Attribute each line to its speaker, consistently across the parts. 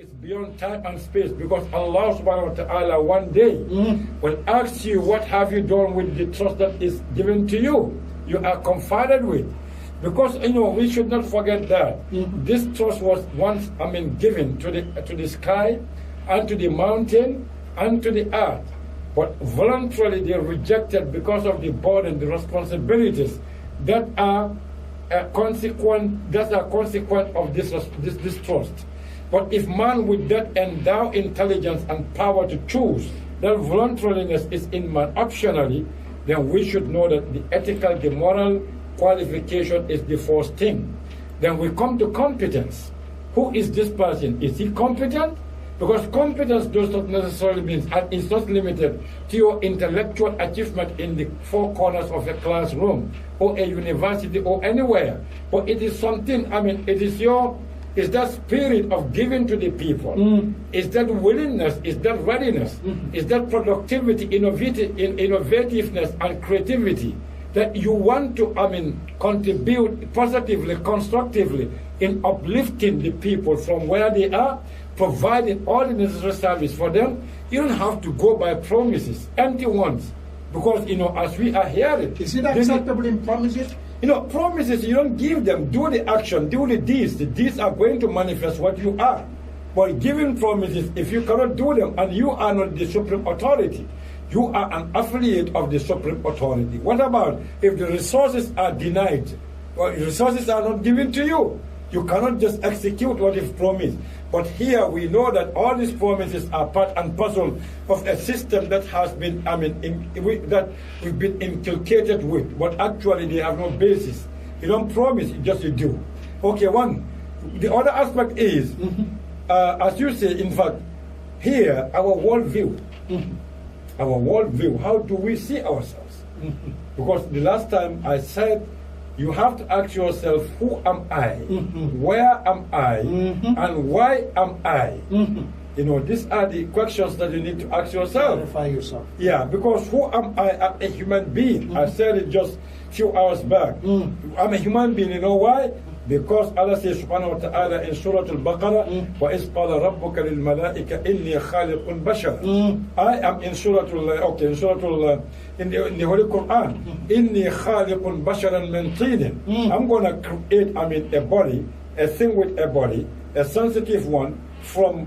Speaker 1: is beyond time and space, because Allah subhanahu wa ta'ala one day will ask you, what have you done with the trust that is given to you? You are confided with. Because we should not forget that this trust was once given to the sky and to the mountain and to the earth. But voluntarily they rejected because of the burden, the responsibilities that are consequent of this trust. But if man with that endow intelligence and power to choose, that voluntariness is in man optionally, then we should know that the ethical, the moral qualification is the first thing. Then we come to competence. Who is this person? Is he competent? Because competence does not necessarily mean, and it's not limited to your intellectual achievement in the four corners of a classroom or a university or anywhere. But it is something, it's that spirit of giving to the people. It's that willingness, it's that readiness, it's that productivity, innovativeness and creativity that you want to contribute positively, constructively in uplifting the people from where they are, providing all the necessary service for them. You don't have to go by promises, empty ones, because as we are hearing,
Speaker 2: is it acceptable in promises?
Speaker 1: Promises, you don't give them. Do the action, do the deeds. The deeds are going to manifest what you are. But giving promises, if you cannot do them and you are not the supreme authority, you are an affiliate of the supreme authority. What about if the resources are denied or resources are not given to you? You cannot just execute what is promised. But here we know that all these promises are part and parcel of a system that has been, that we've been inculcated with, but actually they have no basis. You don't promise, you do. Okay, one. The other aspect is, as you say, in fact, here, our worldview. Our worldview, how do we see ourselves? Because the last time I said, you have to ask yourself, who am I? Where am I? And why am I? These are the questions that you need to ask yourself.
Speaker 2: Clarify yourself.
Speaker 1: Yeah, because who am I as a human being? I said it just a few hours back. I'm a human being, you know why? Because Allah says subhanahu wa ta'ala in Surah Al-Baqarah, وَإِذْ قَالَ رَبُّكَ لِلْمَلَائِكَ إِنِّي خَالِقٌ بَشَرًا. I am in in the Holy Quran, إِنِّي خَالِقٌ بَشَرًا مِنْ طِينٍ. I'm going to create, a body, a thing with a body, a sensitive one, from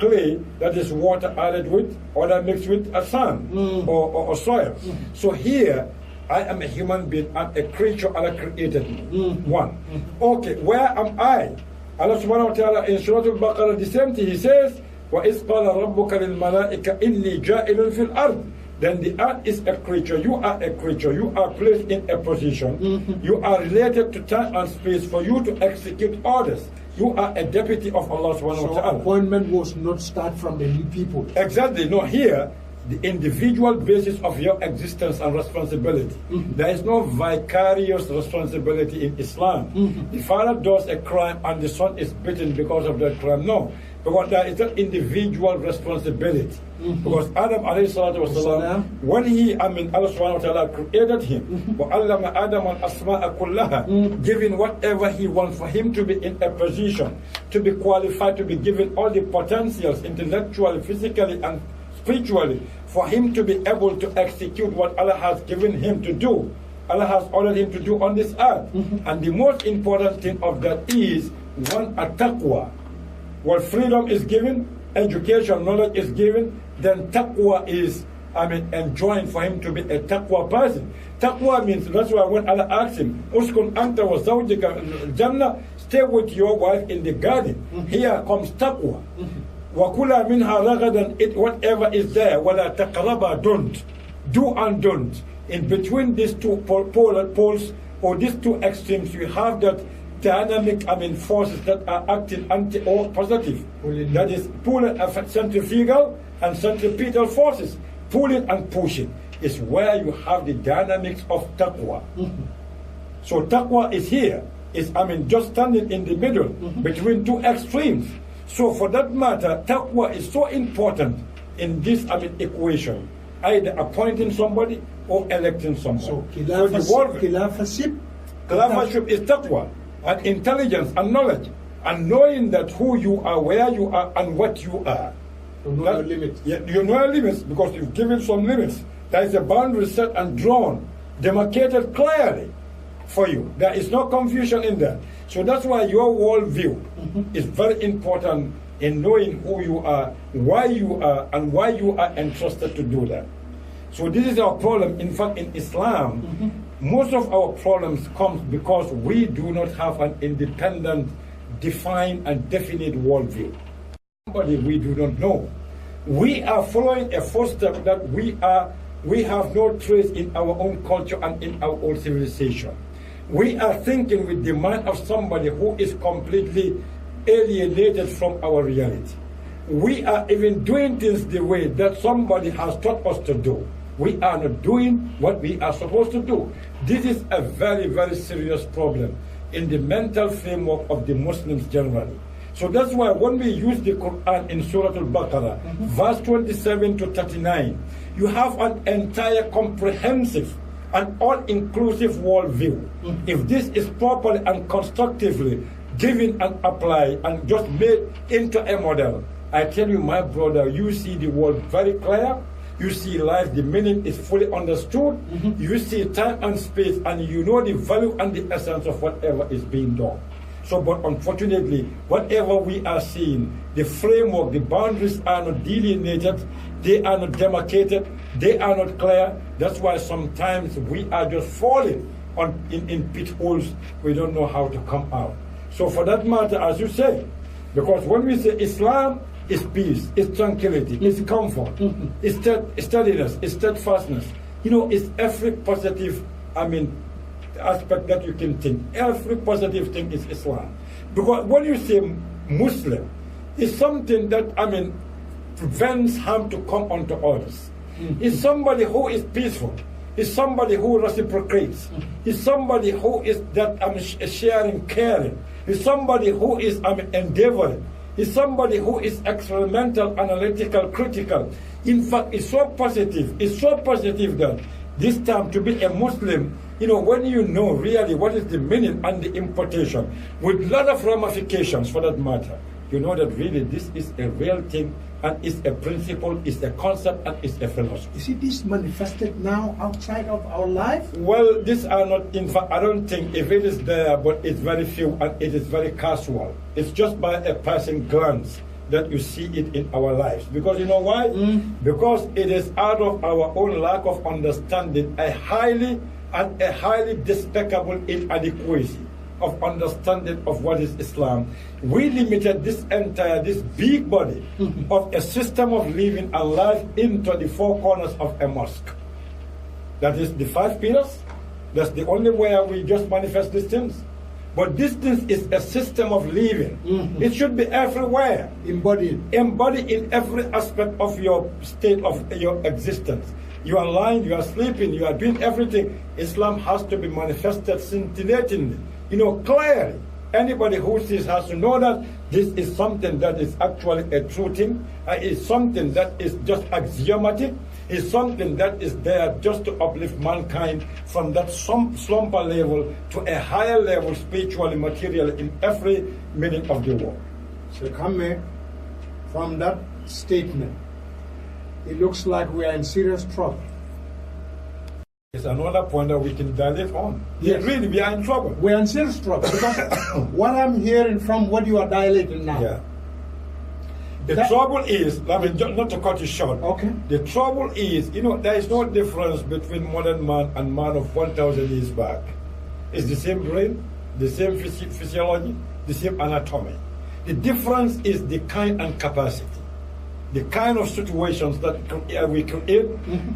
Speaker 1: clay that is water added with, or that mixed with a sand or soil. So here, I am a human being, I'm a creature Allah created me. One. Okay, where am I? Allah subhanahu wa ta'ala in Surah Al-Baqarah, the same thing, He says, وَإِذْ قَالَ رَبُّكَ لِلْمَلَائِكَ إِنِّي جَائِلٌ فِي الْأَرْضِ. Then the earth is a creature, you are a creature, you are placed in a position, you are related to time and space for you to execute orders. You are a deputy of Allah subhanahu wa ta'ala.
Speaker 2: So appointment was not start from the people.
Speaker 1: Exactly, no, here, the individual basis of your existence and responsibility. There is no vicarious responsibility in Islam. The father does a crime and the son is beaten because of that crime. No, because there is an individual responsibility. Because Adam alayhi salatu wasalam, when Allah subhanahu wa ta'ala created him, وَعَلَّمَ آدَمَ الْأَسْمَاءَ كُلَّهَا, giving whatever he wants for him to be in a position, to be qualified, to be given all the potentials, intellectually, physically, and spiritually, for him to be able to execute what Allah has given him to do. Allah has ordered him to do on this earth. And the most important thing of that is, one, at-taqwa. What freedom is given, education, knowledge is given, then taqwa is, enjoined for him to be a taqwa person. Taqwa means, that's why when Allah asks him, uskun anta wa zawjika al-jannah, stay with your wife in the garden. Here comes taqwa. وَكُلَا مِنْهَا رَغَدًا, eat whatever is there. وَلَا تَقْرَبَا, don't. Do and don't. In between these two poles, or these two extremes, you have that dynamic, forces that are acting anti or positive. That is centrifugal and centripetal forces. Pulling and pushing is where you have the dynamics of taqwa. So taqwa is here. Is just standing in the middle between two extremes. So for that matter, taqwa is so important in this equation, either appointing somebody or electing somebody.
Speaker 2: So khilafaship
Speaker 1: is taqwa, and intelligence and knowledge. And knowing that who you are, where you are, and what you are.
Speaker 2: To know your limits.
Speaker 1: Yeah, you know your limits because you've given some limits. There is a boundary set and drawn, demarcated clearly for you. There is no confusion in that. So that's why your worldview is very important in knowing who you are, why you are, and why you are entrusted to do that. So this is our problem. In fact, in Islam, most of our problems come because we do not have an independent, defined, and definite worldview. Somebody we do not know. We are following a footstep that we have no trace in our own culture and in our own civilization. We are thinking with the mind of somebody who is completely alienated from our reality. We are even doing things the way that somebody has taught us to do. We are not doing what we are supposed to do. This is a very, very serious problem in the mental framework of the Muslims generally. So that's why when we use the Quran in Surah Al-Baqarah, verse 27 to 39, you have an entire comprehensive and all-inclusive worldview. If this is properly and constructively given and applied and just made into a model, I tell you, my brother, you see the world very clear. You see life, the meaning is fully understood. You see time and space, and you know the value and the essence of whatever is being done. So, but unfortunately, whatever we are seeing, the framework, the boundaries are not delineated, they are not demarcated, they are not clear. That's why sometimes we are just falling in pit holes. We don't know how to come out. So for that matter, as you say, because when we say Islam, it's peace, it's tranquility, it's comfort, it's steadiness, it's steadfastness. You know, it's every positive, aspect that you can think. Every positive thing is Islam. Because when you say Muslim, it's something that, prevents harm to come onto others. It's somebody who is peaceful. It's somebody who reciprocates. It's somebody who is sharing, caring. It's somebody who is endeavoring. Is somebody who is experimental, analytical, critical. In fact, it's so positive that this time to be a Muslim, when you know really what is the meaning and the implication, with a lot of ramifications for that matter, you know that really this is a real thing and it's a principle, it's a concept, and it's a philosophy.
Speaker 2: You see this manifested now outside of our life?
Speaker 1: Well, these are not, in fact, I don't think if it is there, but it's very few and it is very casual. It's just by a passing glance that you see it in our lives. Because you know why? Because it is out of our own lack of understanding, a highly despicable inadequacy of understanding of what is Islam. We limited this big body of a system of living and life into the four corners of a mosque. That is the 5 pillars. That's the only way we just manifest these things. But this thing is a system of living. It should be everywhere. Embodied in every aspect of your state of your existence. You are lying, you are sleeping, you are doing everything. Islam has to be manifested scintillatingly, clearly. Anybody who sees has to know that this is something that is actually a true thing. It's something that is just axiomatic. It's something that is there just to uplift mankind from that slumber level to a higher level spiritually, materially, in every meaning of the word.
Speaker 2: So come from that statement, it looks like we are in serious trouble.
Speaker 1: It's another point that we can dilate on.
Speaker 2: Yes.
Speaker 1: Really, we are in trouble.
Speaker 2: We are in serious trouble because what I'm hearing from what you are dilating now.
Speaker 1: Yeah. The trouble is, not to cut you short.
Speaker 2: Okay.
Speaker 1: The trouble is, there is no difference between modern man and man of 1,000 years back. It's the same brain, the same physiology, the same anatomy. The difference is the kind and capacity. The kind of situations that we create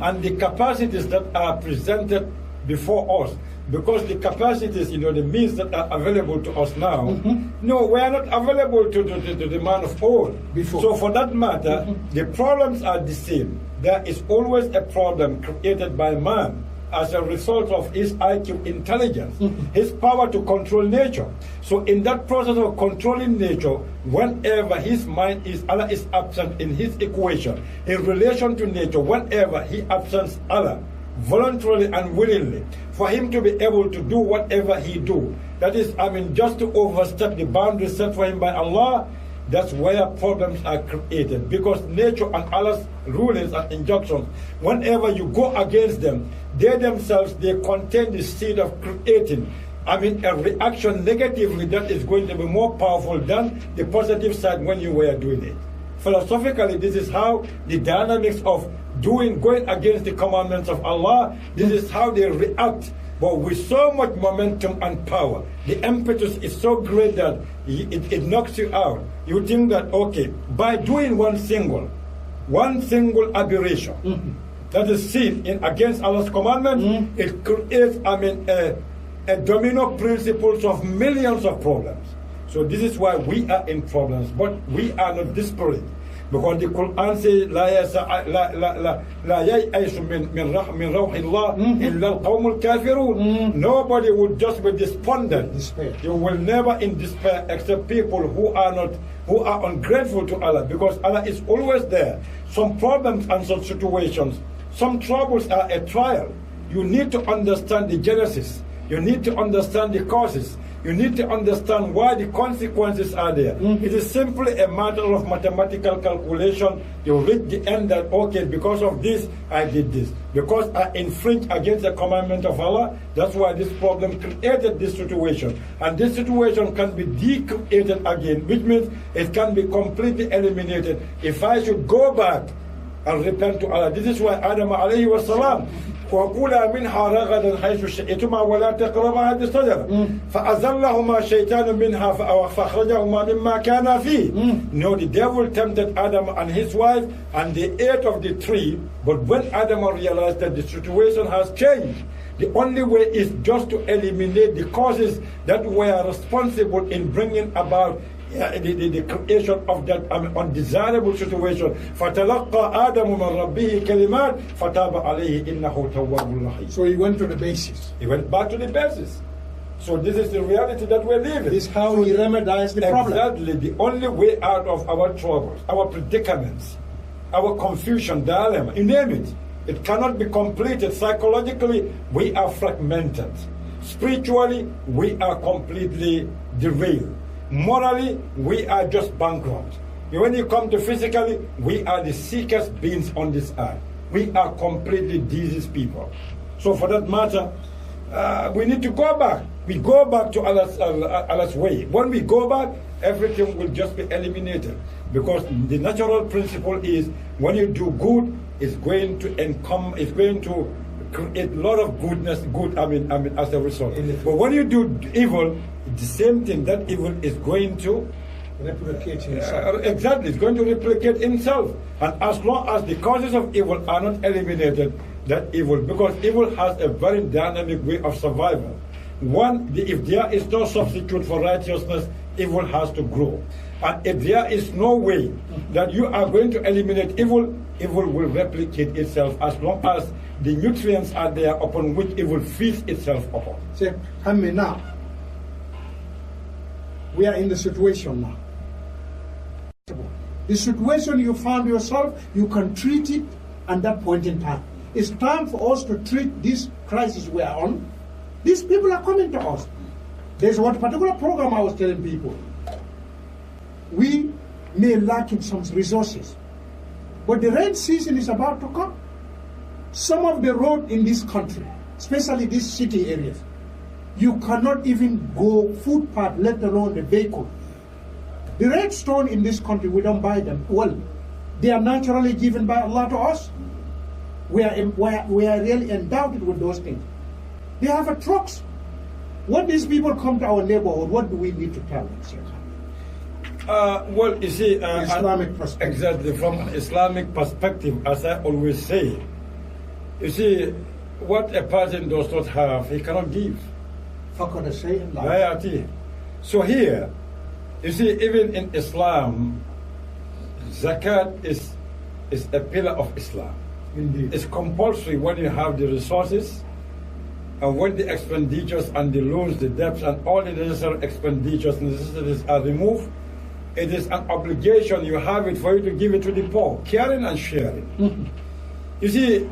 Speaker 1: and the capacities that are presented before us. Because the capacities, the means that are available to us now, no, we are not available to the man of old.
Speaker 2: Before.
Speaker 1: So for that matter, the problems are the same. There is always a problem created by man as a result of his IQ intelligence, his power to control nature. So in that process of controlling nature, whenever his mind is, Allah is absent in his equation, in relation to nature, whenever he absents Allah, voluntarily and willingly, for for him to be able to do whatever he do. That is, just to overstep the boundaries set for him by Allah, that's where problems are created. Because nature and Allah's rulings and injunctions, whenever you go against them, they themselves, they contain the seed of creating a reaction negatively that is going to be more powerful than the positive side when you were doing it. Philosophically, this is how the dynamics of going against the commandments of Allah, this is how they react. But with so much momentum and power, the impetus is so great that it knocks you out. You think that, okay, by doing one single aberration, that is sin against Allah's commandment, it creates, a domino principles of millions of problems. So this is why we are in problems, but we are not desperate. Because the Quran says, لا ييأس من روح الله إلا القوم الكافرون. Nobody will just be despondent.
Speaker 2: Despair.
Speaker 1: You will never in despair except people who are ungrateful to Allah, because Allah is always there. Some problems and some situations, some troubles are a trial. You need to understand the genesis. You need to understand the causes. You need to understand why the consequences are there. It is simply a matter of mathematical calculation. You reach the end that, okay, because of this, I did this. Because I infringed against the commandment of Allah, that's why this problem created this situation. And this situation can be decreated again, which means it can be completely eliminated. If I should go back and repent to Allah. This is why Adam alayhi wa salam, وَكُلَا مِنْهَا رَغَدًا حَيْثُ شِئْتُمَا وَلَا تَقْرَبَا هَذِهِ الشَّجَرَةَ فَأَزَلَّهُمَا شَيْطَانٌ مِنْهَا فَأَخْرَجَهُمَا مِمَّا كَانَا فِيهِ. No, the devil tempted Adam and his wife, and they ate of the tree. But when Adam realized that the situation has changed, the only way is just to eliminate the causes that were responsible in bringing about the creation of that undesirable situation. فَتَلَقَّى آدَمُ مِنْ رَبِّهِ كَلِمَاتٍ فَتَابَ عَلَيْهِ إِنَّهُ تَوَّابٌ رَحِيمٌ.
Speaker 2: So he went to the basis.
Speaker 1: He went back to the basis. So this is the reality that we're living.
Speaker 2: This is how he remedies the problem.
Speaker 1: Exactly. The only way out of our troubles, our predicaments, our confusion, dilemma, you name it, it cannot be completed. Psychologically, we are fragmented. Spiritually, we are completely derailed. Morally, we are just bankrupt. When you come to physically, we are the sickest beings on this earth. We are completely diseased people. So for that matter, we need to go back. We go back to Allah's way. When we go back, everything will just be eliminated. Because the natural principle is when you do good, it's going to create a lot of goodness, as a result. But when you do evil, the same thing, that evil is going to
Speaker 2: replicate itself.
Speaker 1: Exactly, it's going to replicate itself. And as long as the causes of evil are not eliminated, that evil, because evil has a very dynamic way of survival. If there is no substitute for righteousness, evil has to grow. And if there is no way that you are going to eliminate evil, evil will replicate itself as long as the nutrients are there upon which evil feeds itself upon.
Speaker 2: Say, now, we are in the situation now. The situation you found yourself, you can treat it at that point in time. It's time for us to treat this crisis we are on. These people are coming to us. There's one particular program I was telling people. We may lack in some resources, but the rain season is about to come. Some of the road in this country, especially these city areas, you cannot even go footpath, let alone the vehicle. The red stone in this country, we don't buy them. Well, they are naturally given by Allah to us. We are really endowed with those things. They have a trucks. When these people come to our neighborhood, what do we need to tell them?
Speaker 1: Well, you see,
Speaker 2: Islamic perspective.
Speaker 1: Exactly, from an Islamic perspective, as I always say, you see, what a person does not have, he cannot give. So here, you see, even in Islam, zakat is a pillar of Islam.
Speaker 2: Indeed.
Speaker 1: It's compulsory when you have the resources, and when the expenditures and the loans, the debts, and all the necessary expenditures and necessities are removed, it is an obligation, you have it for you to give it to the poor, caring and sharing. You see,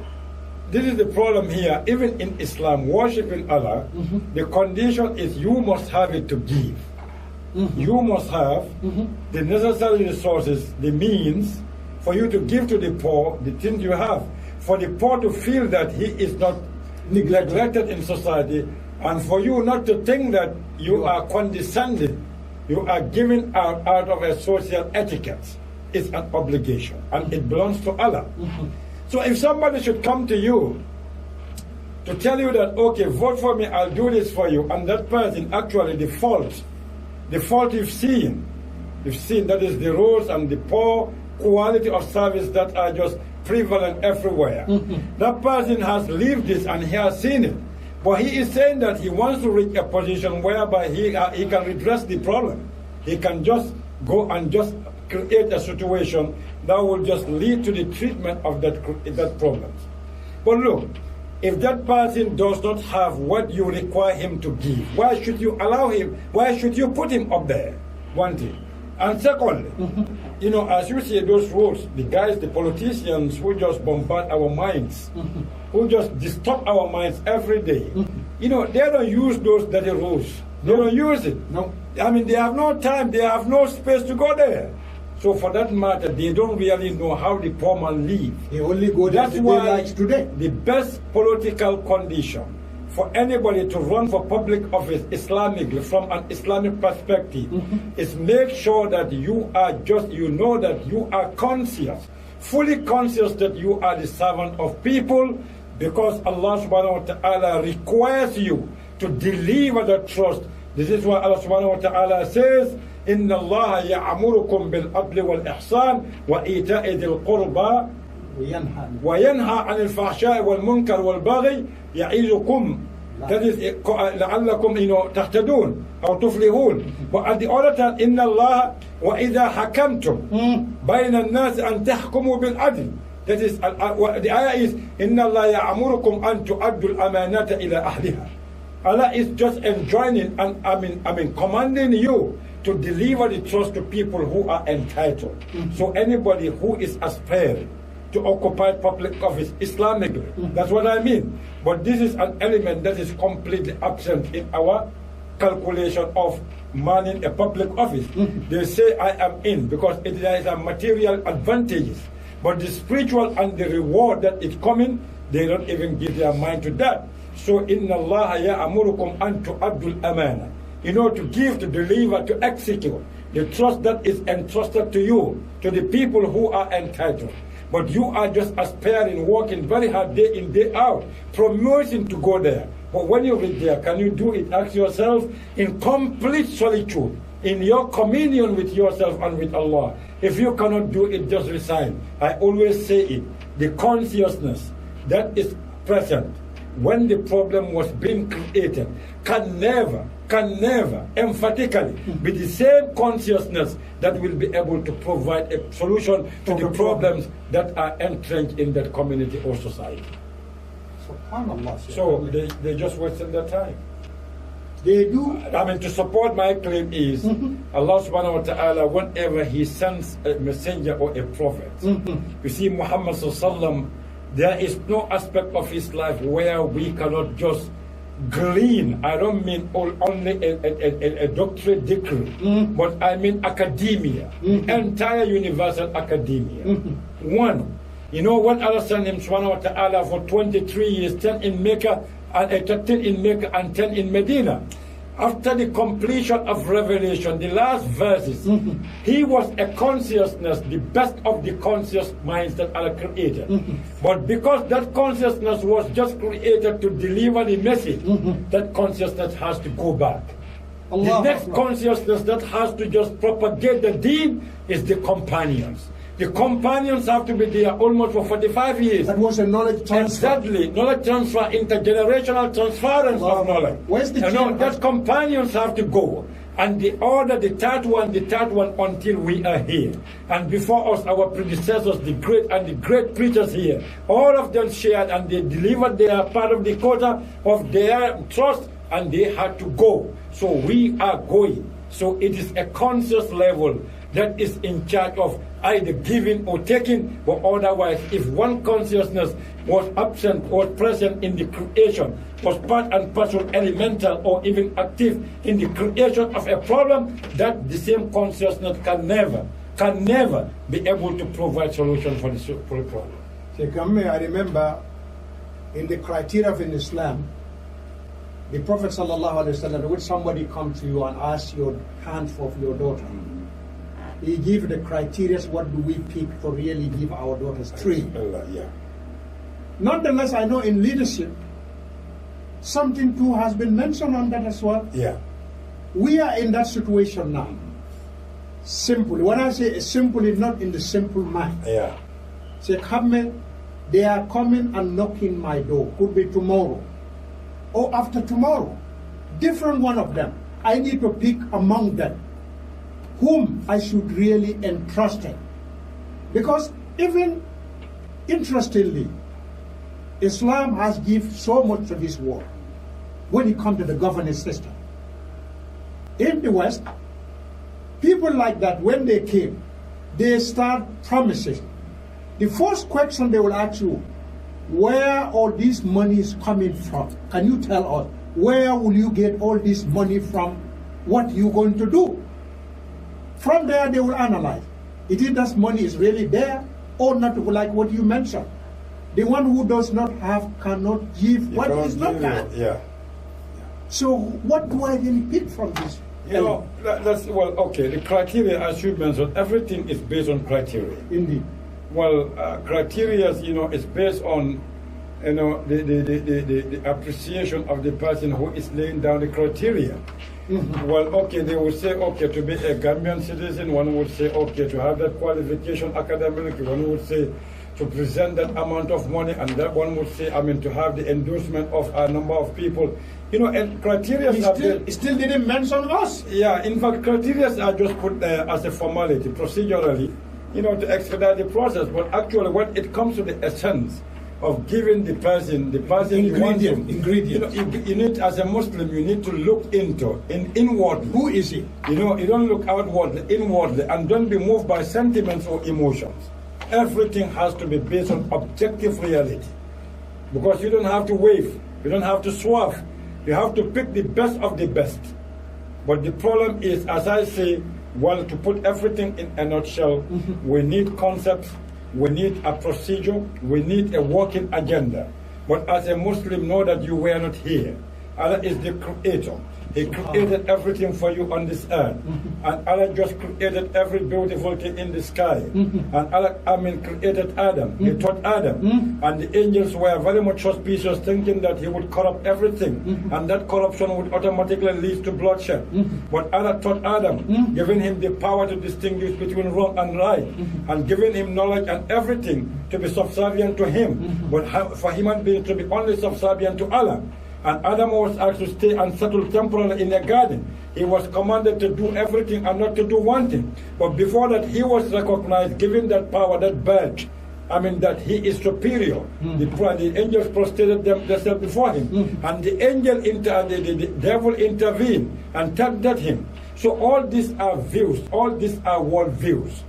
Speaker 1: this is the problem here. Even in Islam, worshiping Allah, the condition is you must have it to give. You must have the necessary resources, the means, for you to give to the poor the things you have. For the poor to feel that he is not neglected in society, and for you not to think that you are condescending, you are giving out of a social etiquette. It's an obligation, and it belongs to Allah. So if somebody should come to you to tell you that, okay, vote for me, I'll do this for you, and that person actually the fault you've seen that is the roads and the poor quality of service that are just prevalent everywhere. That person has lived this and he has seen it. But he is saying that he wants to reach a position whereby he can redress the problem. He can just go and just create a situation that will just lead to the treatment of that problem. But look, if that person does not have what you require him to give, why should you allow him? Why should you put him up there? One thing. And secondly, as you see those roads, the guys, the politicians who just bombard our minds, who just disturb our minds every day, they don't use those dirty roads. They don't use it.
Speaker 2: No.
Speaker 1: I mean, they have no time, they have no space to go there. So for that matter, they don't really know how the poor man live.
Speaker 2: They only go there. That's why today
Speaker 1: the best political condition for anybody to run for public office Islamically, from an Islamic perspective, is make sure that you are that you are conscious, fully conscious that you are the servant of people, because Allah subhanahu wa ta'ala requires you to deliver the trust. This is why Allah subhanahu wa ta'ala says, إن الله يأمركم بالعدل والإحسان وإيتاء ذي القربى وينهى عن الفحشاء والمنكر والبغي يعظكم لعلكم تهتدون أو تفلحون. But at the other time, إن الله وإذا حكمتم بين الناس أن تحكموا بالعدل. That is, the ayah is إن الله يأمركم أن تؤدوا الأمانات إلى أهلها. Allah is just enjoining and commanding you to deliver the trust to people who are entitled. So anybody who is aspiring to occupy public office Islamically, that's what I mean. But this is an element that is completely absent in our calculation of manning a public office. They say I am in because there is a material advantages, but the spiritual and the reward that is coming, they don't even give their mind to that. So inna Allah ya'amurukum an tu'addul amana. To give, to deliver, to execute the trust that is entrusted to you, to the people who are entitled. But you are just aspiring, working very hard day in, day out, promoting to go there. But when you reach there, can you do it? Ask yourself in complete solitude, in your communion with yourself and with Allah. If you cannot do it, just resign. I always say it. The consciousness that is present when the problem was being created can never emphatically be the same consciousness that will be able to provide a solution to the problems that are entrenched in that community or society. So they just wasted their time.
Speaker 2: They do.
Speaker 1: To support my claim is Allah subhanahu wa ta'ala, whenever He sends a messenger or a prophet, you see Muhammad sallallahu alaihi wasallam, there is no aspect of his life where we cannot just glean. I don't mean only a doctorate degree, but I mean academia, entire universal academia. One, when Allah sent him subhanahu wa ta'ala for 23 years, 10 in Mecca and 10 in Medina. After the completion of Revelation, the last verses, he was a consciousness, the best of the conscious minds that Allah created. But because that consciousness was just created to deliver the message, that consciousness has to go back. The next consciousness that has to just propagate the deen is the companions. The companions have to be there almost for 45 years.
Speaker 2: That was a knowledge transfer.
Speaker 1: Exactly. Knowledge transfer, intergenerational transference of knowledge.
Speaker 2: Where's the
Speaker 1: that companions have to go. And the third one until we are here. And before us, our predecessors, the great preachers here, all of them shared and they delivered their part of the quota of their trust and they had to go. So we are going. So it is a conscious level that is in charge of either giving or taking, but otherwise, if one consciousness was absent or present in the creation, was part and parcel, elemental or even active in the creation of a problem, that the same consciousness can never be able to provide solution for the problem.
Speaker 2: I remember in the criteria of Islam, the Prophet ﷺ, when somebody comes to you and asks your hand for your daughter, he gives the criteria, what do we pick to really give our daughters? 3.
Speaker 1: Yeah.
Speaker 2: Nonetheless, I know in leadership, something too has been mentioned on that as well.
Speaker 1: Yeah.
Speaker 2: We are in that situation now. Simply, when I say simply, not in the simple mind.
Speaker 1: Yeah.
Speaker 2: Say, they are coming and knocking my door. Could be tomorrow or after tomorrow. Different one of them. I need to pick among them whom I should really entrust it. Because even interestingly, Islam has given so much to this world when it comes to the governance system. In the West, people like that, when they came, they start promises. The first question they will ask you, where all this money is coming from? Can you tell us, where will you get all this money from? What you going to do? From there, they will analyze. Is it that money is really there or not, like what you mentioned? The one who does not have cannot give what is not there.
Speaker 1: Yeah.
Speaker 2: So what do I really pick from this?
Speaker 1: You know, okay, the criteria, as you mentioned, everything is based on criteria.
Speaker 2: Indeed.
Speaker 1: Well, criteria, is based on, the appreciation of the person who is laying down the criteria. Mm-hmm. Well, okay, they will say, okay, to be a Gambian citizen, one would say, okay, to have that qualification academically, one would say, to present that amount of money, and that one would say, to have the endorsement of a number of people. And criteria
Speaker 2: still didn't mention us.
Speaker 1: Yeah, in fact, criteria are just put as a formality, procedurally, to expedite the process. But actually, when it comes to the essence of giving the person
Speaker 2: ingredient,
Speaker 1: you need, as a Muslim, you need to look inwardly.
Speaker 2: Who is he?
Speaker 1: You don't look outwardly, inwardly, and don't be moved by sentiments or emotions. Everything has to be based on objective reality, because you don't have to wave, you don't have to swerve. You have to pick the best of the best. But the problem is, as I say, to put everything in a nutshell, we need concepts, we need a procedure, we need a working agenda. But as a Muslim, know that you were not here. Allah is the creator. He created everything for you on this earth. And Allah just created every beautiful thing in the sky. And Allah, created Adam. He taught Adam. And the angels were very much suspicious, thinking that he would corrupt everything. And that corruption would automatically lead to bloodshed. But Allah taught Adam, giving him the power to distinguish between wrong and right. And giving him knowledge and everything to be subservient to him. But for human beings to be only subservient to Allah. And Adam was asked to stay and settle temporarily in a garden. He was commanded to do everything and not to do one thing. But before that, he was recognized, given that power, that badge, that he is superior. The angels prostrated themselves before him. And the the devil intervened and tempted him. So all these are views, all these are world views.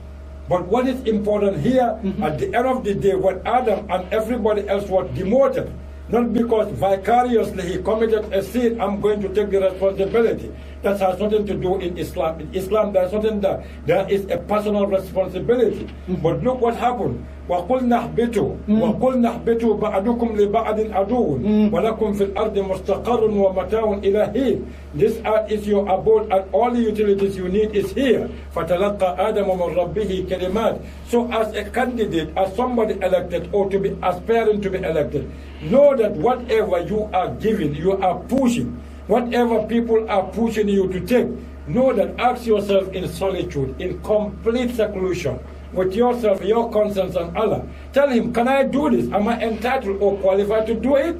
Speaker 1: But what is important here, at the end of the day, when Adam and everybody else was demoted, not because vicariously he committed a sin, I'm going to take the responsibility. That has nothing to do in Islam. In Islam, there's nothing that there is a personal responsibility. But look what happened. وَقُلْنَا اهْبِطُوا بَعْدُكُمْ لِبَعْدٍ عَدُوٌ وَلَكُمْ فِي الْأَرْضِ مُسْتَقَرٌ وَمَتَاعٌ إِلَى حِينٍ. This earth is your abode, and all the utilities you need is here. فَتَلَقَّى آدَمُ مِنْ رَبِّهِ كَلِمَاتٍ. So as a candidate, as somebody elected, or to be aspiring to be elected, know that whatever you are giving, you are pushing. Whatever people are pushing you to take, know that, ask yourself in solitude, in complete seclusion, with yourself, your conscience, and Allah. Tell him, can I do this? Am I entitled or qualified to do it?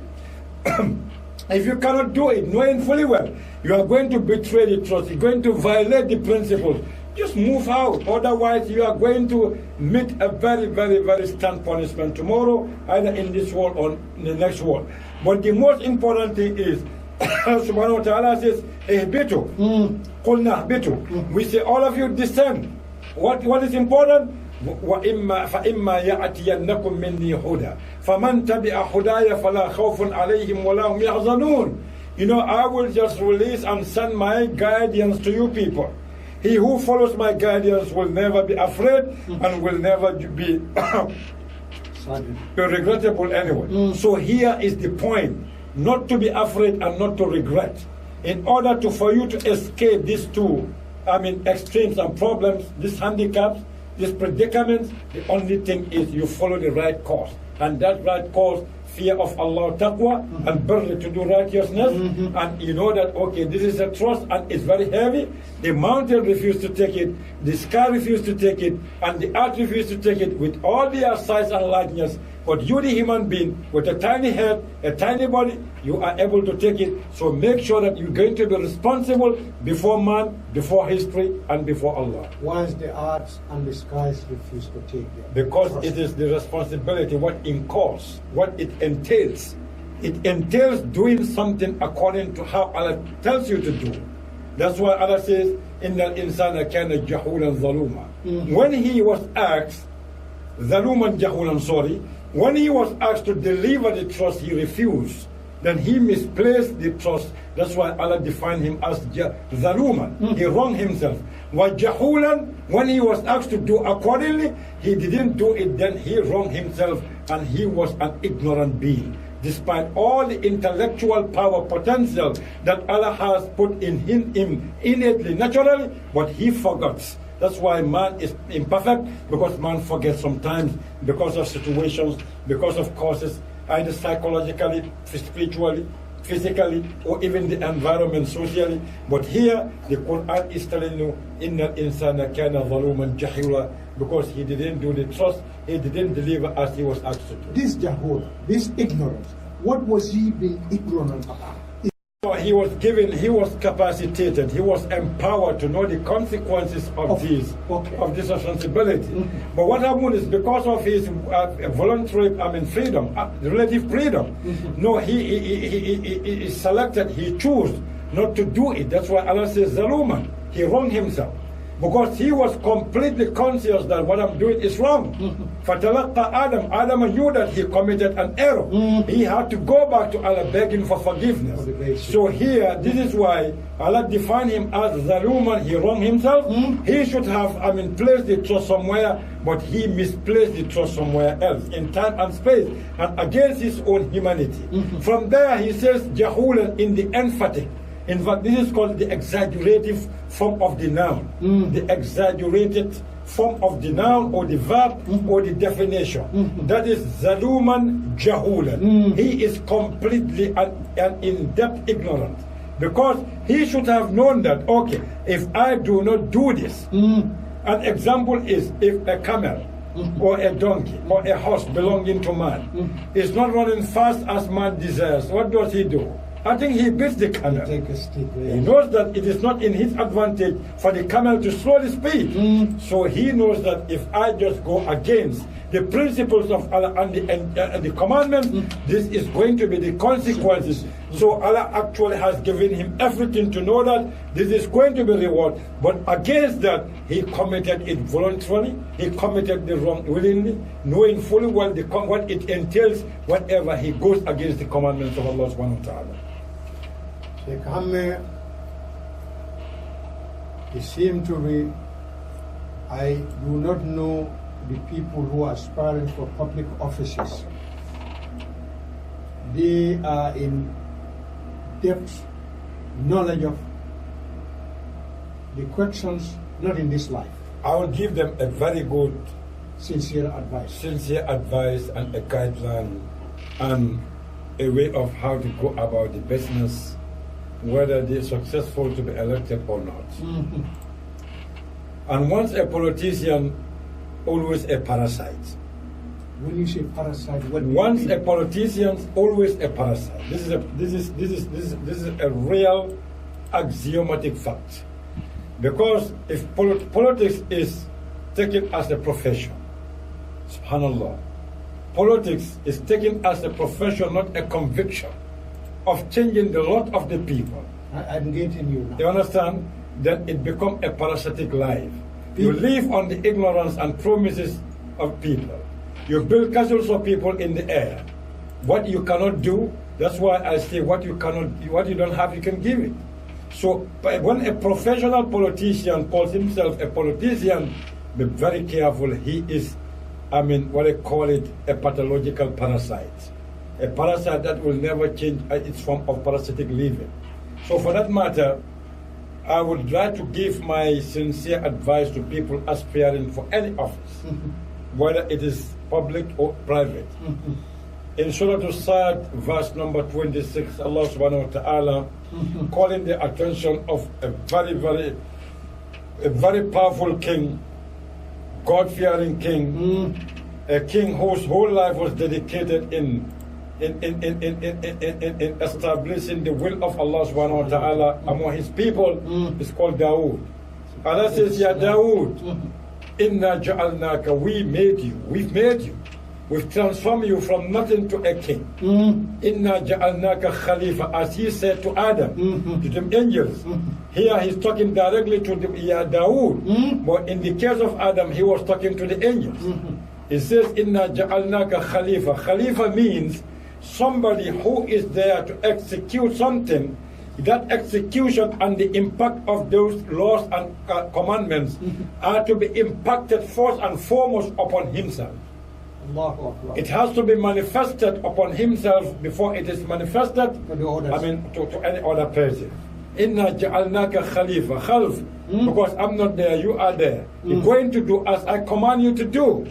Speaker 1: If you cannot do it, knowing fully well, you are going to betray the trust, you're going to violate the principles, just move out. Otherwise, you are going to meet a very, very, very stern punishment tomorrow, either in this world or in the next world. But the most important thing is, Subhanahu wa ta'ala says, Ihbitu, Qulna ihbitu. We say, all of you descend. what is important? فإما يأتينكم مني هدى فمن تبع هداي فلا خوف عليهم ولا هم يحزنون. You know, I will just release and send my guidance to you people. He who follows my guidance will never be afraid and will never be regrettable anyway. So here is the point, not to be afraid and not to regret. In order for you to escape these two, extremes and problems, these handicaps, these predicaments, the only thing is you follow the right course. And that right course, fear of Allah, taqwa, and burden to do righteousness. And you know that, okay, this is a trust and it's very heavy. The mountain refused to take it, the sky refused to take it, and the earth refused to take it with all their size and likeness. But you, the human being, with a tiny head, a tiny body, you are able to take it. So make sure that you're going to be responsible before man, before history, and before Allah.
Speaker 2: Why is the earth and the skies refuse to take them?
Speaker 1: Because it is the responsibility, what it costs, what it entails. It entails doing something according to how Allah tells you to do. That's why Allah says, إِنَّ الْإِنسَانَ كَانَ جَهُولًا ظَلُومًا. When he was asked, ظَلُومًا جَهُولًا, sorry, when he was asked to deliver the trust, he refused. Then he misplaced the trust. That's why Allah defined him as Zaluman. He wronged himself. Jahulan, when he was asked to do accordingly, he didn't do it, then he wronged himself and he was an ignorant being. Despite all the intellectual power potential that Allah has put in him innately, naturally, but he forgets. That's why man is imperfect, because man forgets sometimes because of situations, because of causes, either psychologically, spiritually, physically, or even the environment socially. But here, the Quran is telling you, Inna insana kana zaluman jahula, because he didn't do the trust, he didn't deliver as he was asked to do.
Speaker 2: This jahul, this ignorance, what was he being ignorant about?
Speaker 1: He was given, he was capacitated, he was empowered to know the consequences of this responsibility. But what happened is, because of his voluntary, freedom, relative freedom, no, he selected, he chose not to do it. That's why Allah says, Zaluman, he wronged himself. Because he was completely conscious that what I'm doing is wrong. Fatalaqqa Adam knew that he committed an error. He had to go back to Allah begging for forgiveness. So here, this is why Allah defined him as Zaluman, he wronged himself. He should have, placed the trust somewhere, but he misplaced the trust somewhere else, in time and space, and against his own humanity. From there, he says, Jahulan in the emphatic. In fact, this is called the exaggerative form of the noun. The exaggerated form of the noun or the verb or the definition. That is Zaluman Jahulan. He is completely and in-depth ignorant. Because he should have known that, okay, if I do not do this, an example is if a camel or a donkey or a horse belonging to man is not running fast as man desires, what does he do? I think he beats the camel. He knows that it is not in his advantage for the camel to slow the speed. So he knows that if I just go against the principles of Allah and the commandments, this is going to be the consequences. So Allah actually has given him everything to know that this is going to be reward. But against that, he committed it voluntarily. He committed the wrong willingly, knowing fully well what it entails whenever he goes against the commandments of Allah subhanahu wa ta'ala.
Speaker 2: Sheikh Hamme, he seemed to be, I do not know the people who are aspiring for public offices. They are in depth knowledge of the questions, not in this life.
Speaker 1: I will give them a very good
Speaker 2: sincere advice
Speaker 1: and a guideline and a way of how to go about the business, whether they're successful to be elected or not. And once a politician, always a parasite.
Speaker 2: When you say parasite, what?
Speaker 1: Once a politician, always a parasite. This is a real axiomatic fact. Because if politics is taken as a profession, subhanallah, politics is taken as a profession, not a conviction of changing the lot of the people.
Speaker 2: I'm getting you now.
Speaker 1: You understand? Then it becomes a parasitic life. You live on the ignorance and promises of people. You build castles of people in the air. What you cannot do, that's why I say what you don't have, you can give it. So when a professional politician calls himself a politician, be very careful. He is, what I call it, a pathological parasite. A parasite that will never change its form of parasitic living. So for that matter, I would like to give my sincere advice to people aspiring for any office, whether it is public or private. In Surah Al-Sad, verse number 26, Allah subhanahu wa ta'ala calling the attention of a very powerful king, God-fearing king, a king whose whole life was dedicated in establishing the will of Allah subhanahu wa ta'ala among his people, is called Dawood. Allah says, Ya Dawood, Inna ja'alnaka, we made you, we've made you. We've transformed you from nothing to a king. Inna ja'alnaka khalifa, as he said to Adam, to the angels. Here he's talking directly to Ya Dawood, but in the case of Adam, he was talking to the angels. He says, Inna ja'alnaka khalifa. Khalifa means somebody who is there to execute something. That execution and the impact of those laws and commandments are to be impacted first and foremost upon himself. It has to be manifested upon himself before it is manifested to any other person. Inna ja'alnaka khalifa, khalf, because I'm not there, you are there. You're going to do as I command you to do,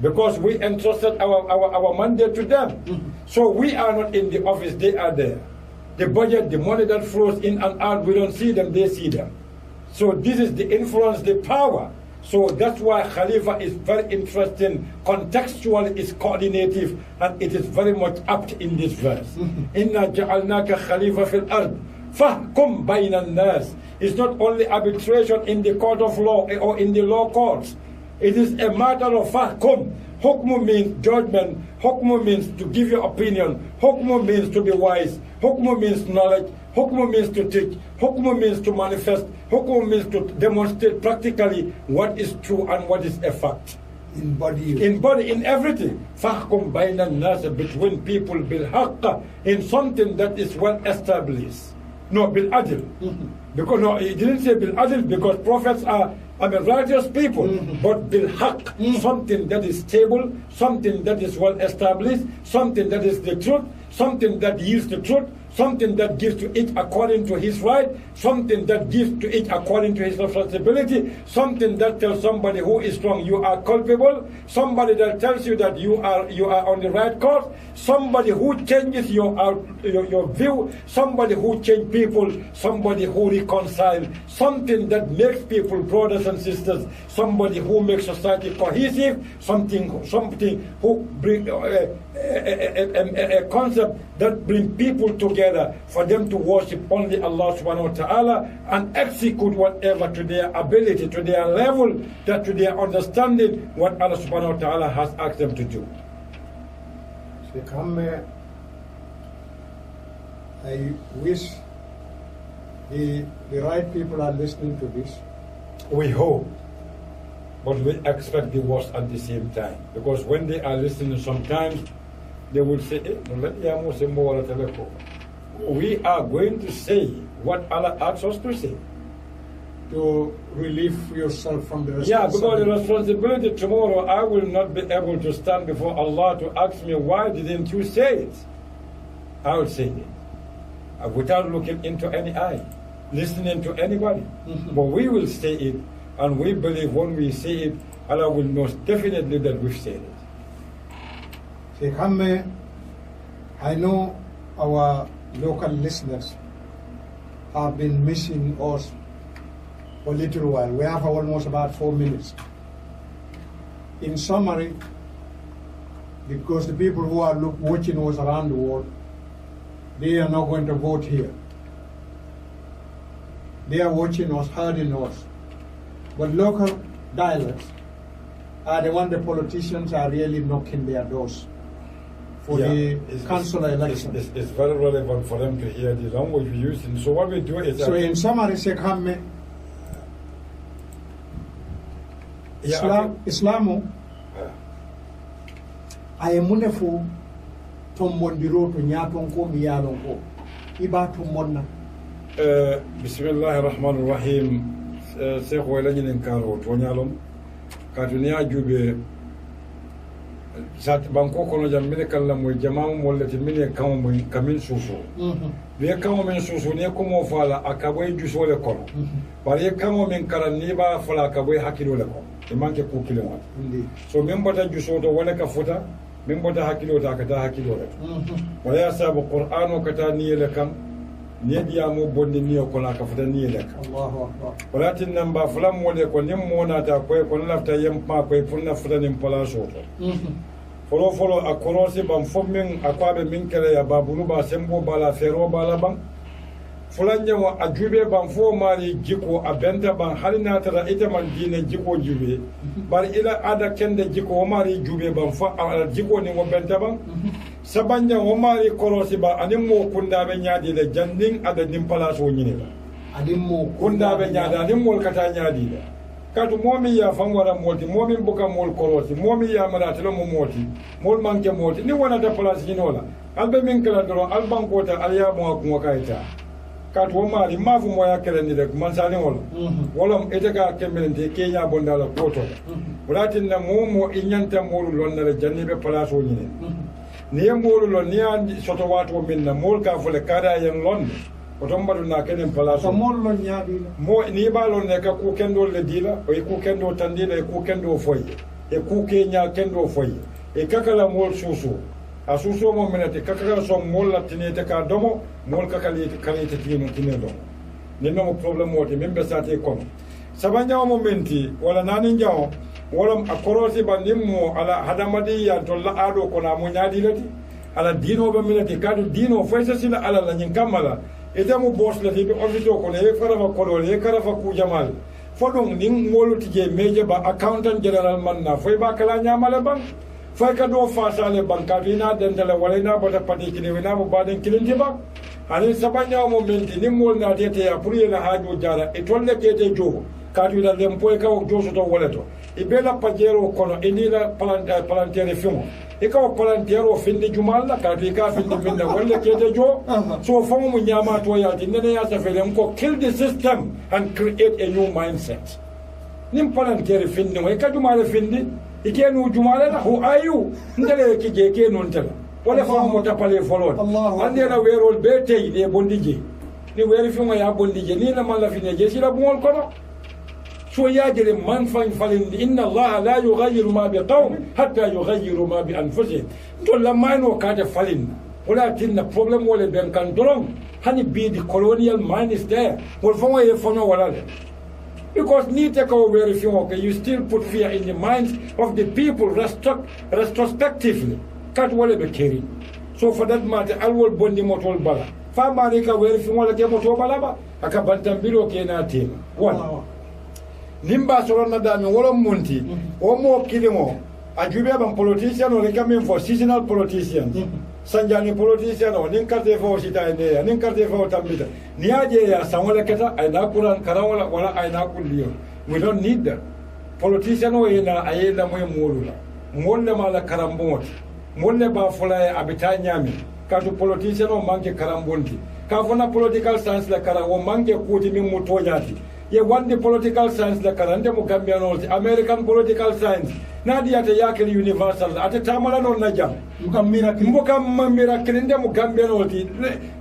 Speaker 1: because we entrusted our mandate to them. So we are not in the office, they are there. The budget, the money that flows in and out, we don't see them, they see them. So this is the influence, the power. So that's why Khalifa is very interesting. Contextually, it's coordinative, and it is very much apt in this verse. Inna ja'alnaka khalifa fil ard, fahkum bayna nas. It's not only arbitration in the court of law or in the law courts. It is a matter of fahkum. Hukmu means judgment. Hukmu means to give your opinion. Hukmu means to be wise. Hukmu means knowledge. Hukmu means to teach. Hukmu means to manifest. Hukmu means to demonstrate practically what is true and what is a fact.
Speaker 2: In body,
Speaker 1: in everything. Fahkum bayna nas, between people bil haqq, in something that is well established. No, bil adl. Because no, he didn't say bil adl because prophets are righteous people, but bil haqq, something that is stable, something that is well established, something that is the truth, something that yields the truth, something that gives to each according to his right, something that gives to each according to his responsibility, something that tells somebody who is wrong you are culpable, somebody that tells you that you are on the right course, somebody who changes your view, somebody who changes people, somebody who reconciles, something that makes people brothers and sisters, somebody who makes society cohesive, something who bring a concept that brings people together for them to worship only Allah subhanahu wa ta'ala and execute whatever to their ability, to their level, that to their understanding what Allah subhanahu wa ta'ala has asked them to do.
Speaker 2: I wish the right people are listening to this.
Speaker 1: We hope, but we expect the worst at the same time, because when they are listening sometimes they will say, we are going to say what Allah asks us to say.
Speaker 2: To relieve yourself from the responsibility.
Speaker 1: Yeah, because the responsibility tomorrow, I will not be able to stand before Allah to ask me, why didn't you say it? I will say it without looking into any eye, listening to anybody. But we will say it, and we believe when we say it, Allah will know definitely that we've said it.
Speaker 2: Sheikh Hamme, I know our local listeners have been missing us for a little while. We have almost about 4 minutes. In summary, because the people who are watching us around the world, they are not going to vote here. They are watching us, hearing us. But local dialects are the ones the politicians are really knocking their doors for the council election.
Speaker 1: It's very relevant for them to hear the language we use. And so what we do is...
Speaker 2: So in summary, Sheikh Hamme, Islamu ay munefu tombondiro to nyaton ko mi yalon ko iba to monna
Speaker 1: bismillahir rahmanir rahim Sheikh wala ñinen karo to nyalom katunya jube sat banko kono jam mine kala moy jama'u mollati mine kawo moy kamin susu be kawo men susu ne ko mo fala akaboy jusole kono bari kawo men karan ni ba fala akaboy hakilo le ko e manke ko kilo wat so men bota juso to wala ka futa men bota hakilo ta ka ta hakilo le wala sabu qur'ano kata ni le kam ni biya mo bonni ni ko la ka futa ni le kam Allahu akbar wala tin namba fulam wole ko nim mona ta ko lafta yem pa ko funna futa nim pala so to folo a korosi ban fomin akwabe min kere ya babulu ba sembo bala fero bala ban fulanja wa ajube ban fo mari jiko abenda ban halina tara ita man dine jiko jube bar ila ada kende jiko mari jube ban fo jiko ni wo benta ban sabanja wo mari korosi ba anim mo kunda be nyaadi le janding ada nim palaso nyine la
Speaker 2: adim mo
Speaker 1: kunda be nyaada anim mol kata nyaadi le katu momi ya fangwara moti momi buka mol korosi momi ya maratelo mo moti mol manke moti ni wona da place hinola albe min kala doro alban kota alya mo ko kaita katu o mari mafu mo ya kele ni rek man sali wala wala ete ka kemelente kenya bondala koto walatin na momo inyanta molu lonna le jannibe place o nyine ni molu lon ni an soto wato minna mol ka fole kada yen londe otombatu na kenen palaso
Speaker 2: mol lon nyaadi
Speaker 1: mo ni balon ne ka ku kendo le dila o ku kendo tandila e ku kendo foye e ku kenya kendo foye e kakala mol susu a susu mo menete kakala so mol latinete ka domo mol kakali kalite tino tinedo ni no problem wote membe sate kono sabanya mo menti wala nani njaw wala akorosi bandimmo ala hadamadi ya to la ado kona mo nyaadi lati ala dino be menete kadu dino foysa sila ala la nyikamala ite mu boss la tibi ofito ko le farafa ko le karafa ku jamal fodon ning molu tije meje ba accountant general man na foy ba kala nyamale ban foy ka do fasale ban ka vina dentale wala na bota pati kini wina bo baden kilindi ba ani sabanya mo menti ning mol na tete ya pour yela hajo jara e tolle kete jo ka tu da dem poy ka o jo so to wala to e bela pajero kono e ni la palantere fiumo e ka palantere findi jumalla ka tu ka findi minna wala kete jo so fomo mu nyama to ya dinne ya safele ko kill the system and create a new mindset nim palantere findi e ka jumala findi e ke no jumala la who are you ndele ke je ke non tala wala fomo mo tapale folon ande na werol be tay de bondije ni weri fiumo ya bondije ni na mala fini je sila bol kono شو يجري من فلن إن الله لا يغير ما بقوم حتى يغيروا ما بأنفسهم تقول لما إنه كاد فلن ولكن البروبلم ولا بين كان درون هني be the colonial mind is there والفما يفهموا ولا لا because need to go where if you okay you still put fear in the minds of the people retrospectively كاد ولا بكيرين so for that matter I will bond the motor bala فأمريكا where if you want to get motor bala ba akabantambilio kena tema one nimba soronna dami wolo munti o mo kilimo ajube ban politician o le kamen for seasonal politicians sanjani politician o nin karte fo sita ene nin karte fo tambita ni aje ya sanwala kata ay na kuran karawala wala ay na kulliyo we don't need that politician o ina ayela moy molula molle mala karambot molle ba fulay abita nyami katu politician o manke karambonti ka fona political science la karawo manke kuti min mutonyati ye wande political science la karande mo gambiano American political science nadi ate yakel universal ate tamala non na jam mukam miracle nde mo gambiano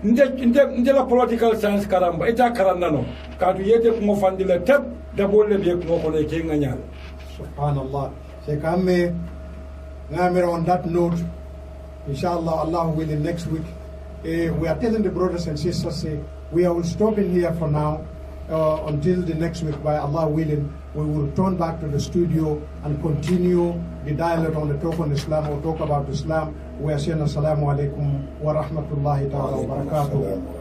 Speaker 1: nde la political science karamba eta karannano kadu yete ko fandile tab dabolle be ko ko ne ke nganyal
Speaker 2: subhanallah se kamme ngamira on that note inshallah Allah willing next week we are telling the brothers and sisters we are stopping here for now until the next week, by Allah willing, we will return back to the studio and continue the dialogue on the talk on Islam or talk about Islam. We are saying assalamu alaikum wa rahmatullahi ta'ala wa barakatuh.